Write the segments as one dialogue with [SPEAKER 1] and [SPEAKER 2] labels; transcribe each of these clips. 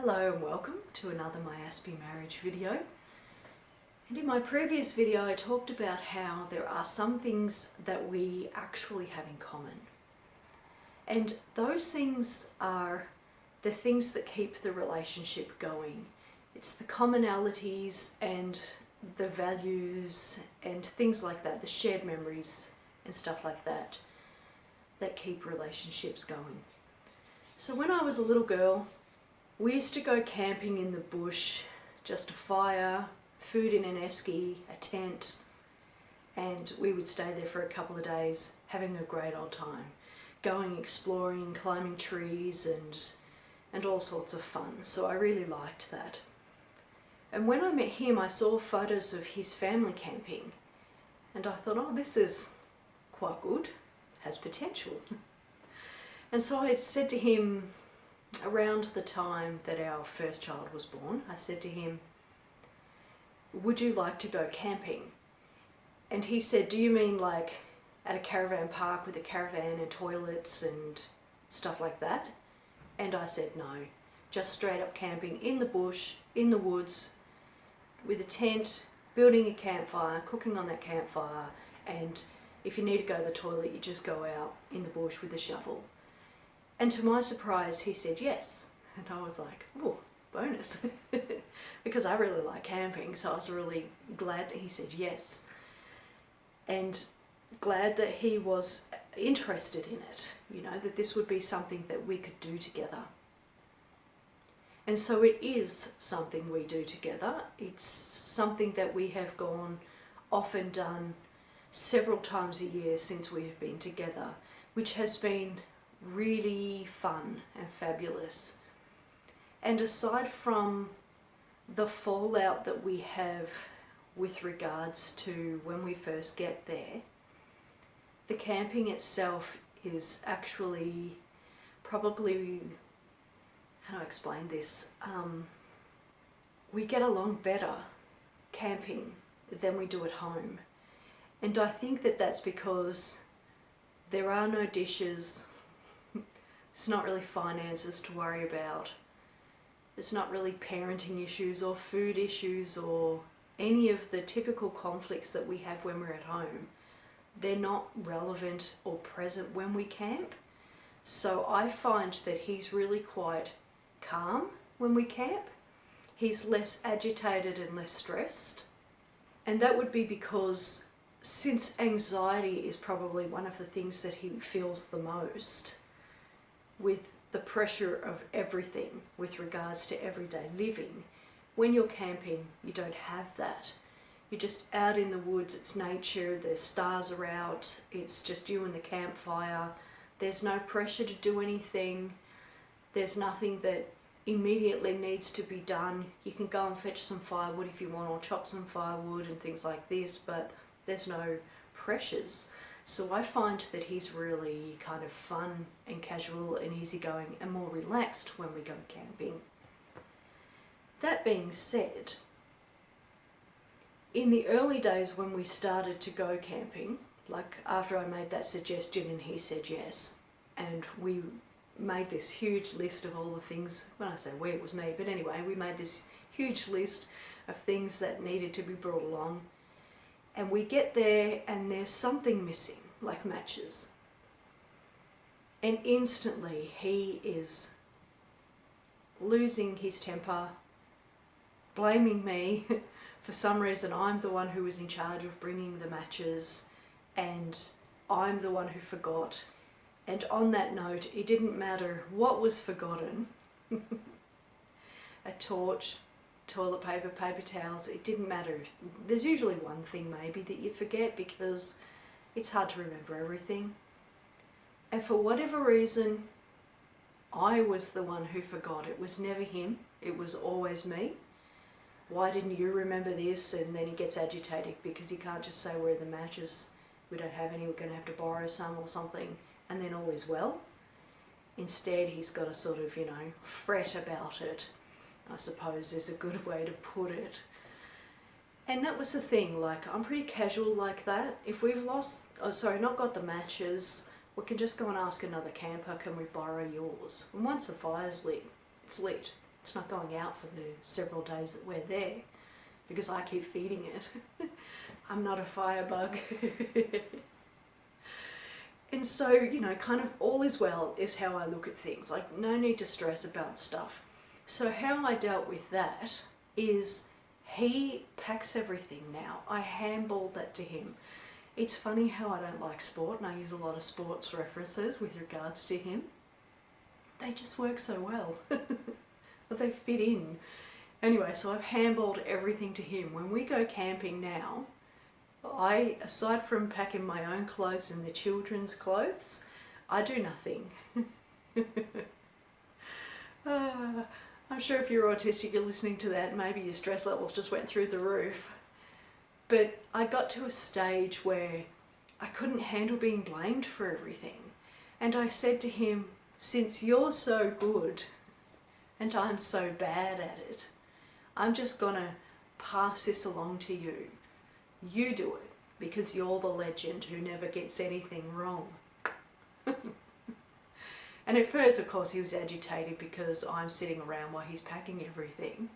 [SPEAKER 1] Hello and welcome to another My Aspie Marriage video. And in my previous video I talked about how there are some things that we actually have in common. And those things are the things that keep the relationship going. It's the commonalities and the values and things like that, the shared memories and stuff like that, that keep relationships going. So when I was a little girl, we used to go camping in the bush, just a fire, food in an esky, a tent, and we would stay there for a couple of days having a great old time, going exploring, climbing trees and all sorts of fun. So I really liked that. And when I met him, I saw photos of his family camping and I thought, oh, this is quite good, has potential. And so I said to him, around the time that our first child was born, I said to him, would you like to go camping? And he said, do you mean like at a caravan park with a caravan and toilets and stuff like that? And I said no, just straight up camping in the bush, in the woods, with a tent, building a campfire, cooking on that campfire, and if you need to go to the toilet, you just go out in the bush with a shovel. And to my surprise, he said yes. And I was like, oh, bonus. Because I really like camping, so I was really glad that he said yes. And glad that he was interested in it, you know, that this would be something that we could do together. And so it is something we do together. It's something that we have gone off and done several times a year since we have been together, which has been really fun and fabulous. And aside from the fallout that we have with regards to when we first get there, the camping itself is actually probably, how do I explain this? We get along better camping than we do at home. And I think that that's because there are no dishes. It's not really finances to worry about. It's not really parenting issues or food issues or any of the typical conflicts that we have when we're at home. They're not relevant or present when we camp. So I find that he's really quite calm when we camp. He's less agitated and less stressed. And that would be because since anxiety is probably one of the things that he feels the most, with the pressure of everything with regards to everyday living, when you're camping you don't have that. You're just out in the woods, it's nature, the stars are out, it's just you and the campfire. There's no pressure to do anything, there's nothing that immediately needs to be done. You can go and fetch some firewood if you want, or chop some firewood and things like this, but there's no pressures. So I find that he's really kind of fun and casual and easygoing and more relaxed when we go camping. That being said, in the early days when we started to go camping, like after I made that suggestion and he said yes, and we made this huge list of all the things, when I say we, it was me, but anyway, we made this huge list of things that needed to be brought along. And we get there and there's something missing, like matches. And instantly he is losing his temper, blaming me. For some reason I'm the one who was in charge of bringing the matches and I'm the one who forgot. And on that note, it didn't matter what was forgotten. A torch, toilet paper, paper towels, it didn't matter. There's usually one thing maybe that you forget because it's hard to remember everything. And for whatever reason, I was the one who forgot. It was never him, it was always me. Why didn't you remember this? And then he gets agitated because he can't just say where are the matches, we don't have any, we're going to have to borrow some or something, and then all is well. Instead he's got to sort of, you know, fret about it, I suppose is a good way to put it. And that was the thing, like I'm pretty casual like that. If we've not got the matches, we can just go and ask another camper, can we borrow yours? And once the fire's lit, it's lit. It's not going out for the several days that we're there because I keep feeding it. I'm not a firebug. And so, you know, kind of all is well is how I look at things. Like, no need to stress about stuff. So how I dealt with that is he packs everything now. I handballed that to him. It's funny how I don't like sport, and I use a lot of sports references with regards to him. They just work so well. But they fit in. Anyway, so I've handballed everything to him. When we go camping now, aside from packing my own clothes and the children's clothes, I do nothing. I'm sure if you're autistic, you're listening to that, maybe your stress levels just went through the roof. But I got to a stage where I couldn't handle being blamed for everything. And I said to him, since you're so good and I'm so bad at it, I'm just gonna pass this along to you. You do it, because you're the legend who never gets anything wrong. And at first, of course, he was agitated because I'm sitting around while he's packing everything.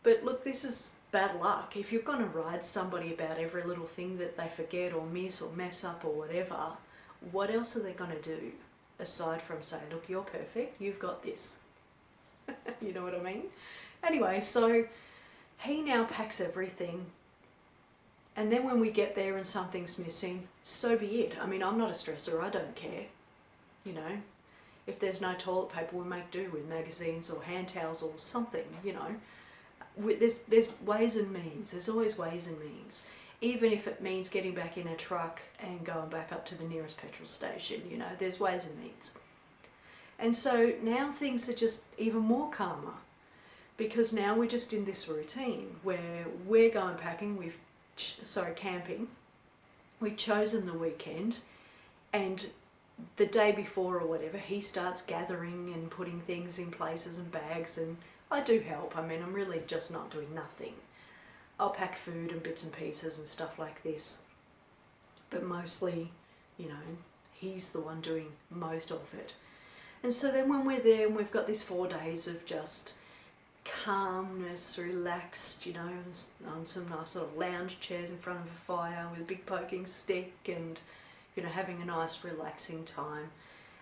[SPEAKER 1] But look, this is bad luck. If you're going to ride somebody about every little thing that they forget or miss or mess up or whatever, what else are they going to do aside from say, look, you're perfect, you've got this. You know what I mean? Anyway, so he now packs everything. And then when we get there and something's missing, so be it. I mean, I'm not a stressor, I don't care. You know, if there's no toilet paper, we make do with magazines or hand towels or something, you know. There's ways and means, there's always ways and means. Even if it means getting back in a truck and going back up to the nearest petrol station, you know, there's ways and means. And so now things are just even more calmer, because now we're just in this routine where we're going camping. We've chosen the weekend, and the day before or whatever, he starts gathering and putting things in places and bags, and I do help. I mean, I'm really just not doing nothing. I'll pack food and bits and pieces and stuff like this, but mostly, you know, he's the one doing most of it. And so then when we're there and we've got these 4 days of just calmness, relaxed, you know, on some nice little lounge chairs in front of a fire with a big poking stick and, you know, having a nice relaxing time.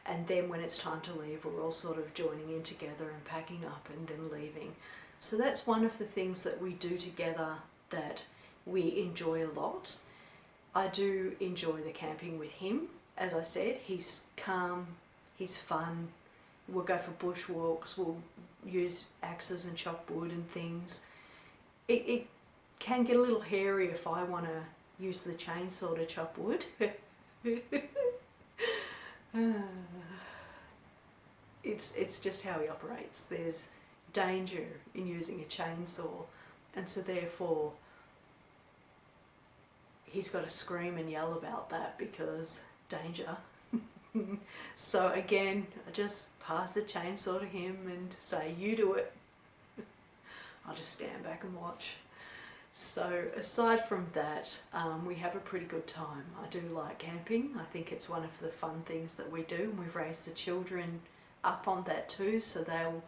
[SPEAKER 1] And then when it's time to leave, we're all sort of joining in together and packing up and then leaving. So that's one of the things that we do together that we enjoy a lot. I do enjoy the camping with him. As I said, he's calm, he's fun. We'll go for bushwalks, we'll use axes and chop wood and things. It can get a little hairy if I want to use the chainsaw to chop wood. It's just how he operates. There's danger in using a chainsaw, and so therefore he's got to scream and yell about that because danger. So again, I just pass the chainsaw to him and say, you do it. I'll just stand back and watch. So aside from that, we have a pretty good time. I do like camping. I think it's one of the fun things that we do, and we've raised the children up on that too, so they'll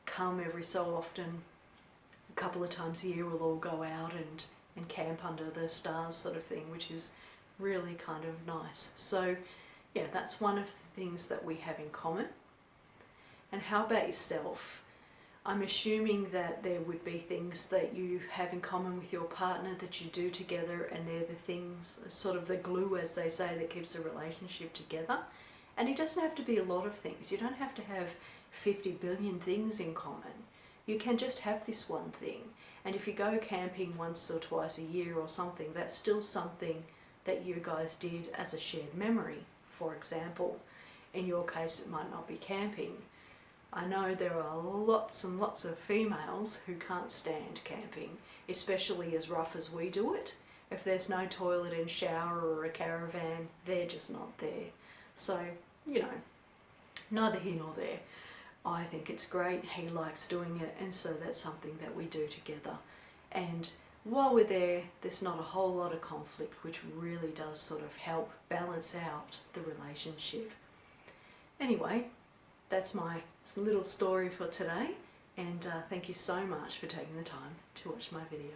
[SPEAKER 1] come every so often. A couple of times a year we'll all go out and camp under the stars sort of thing, which is really kind of nice. So yeah, that's one of the things that we have in common. And how about yourself? I'm assuming that there would be things that you have in common with your partner that you do together, and they're the things, sort of the glue, as they say, that keeps a relationship together. And it doesn't have to be a lot of things. You don't have to have 50 billion things in common. You can just have this one thing. And if you go camping once or twice a year or something, that's still something that you guys did as a shared memory. For example, in your case, it might not be camping. I know there are lots and lots of females who can't stand camping, especially as rough as we do it. If there's no toilet and shower or a caravan, they're just not there. So, you know, neither here nor there. I think it's great, he likes doing it, and so that's something that we do together. And while we're there, there's not a whole lot of conflict, which really does sort of help balance out the relationship. Anyway, that's my little story for today. And thank you so much for taking the time to watch my video.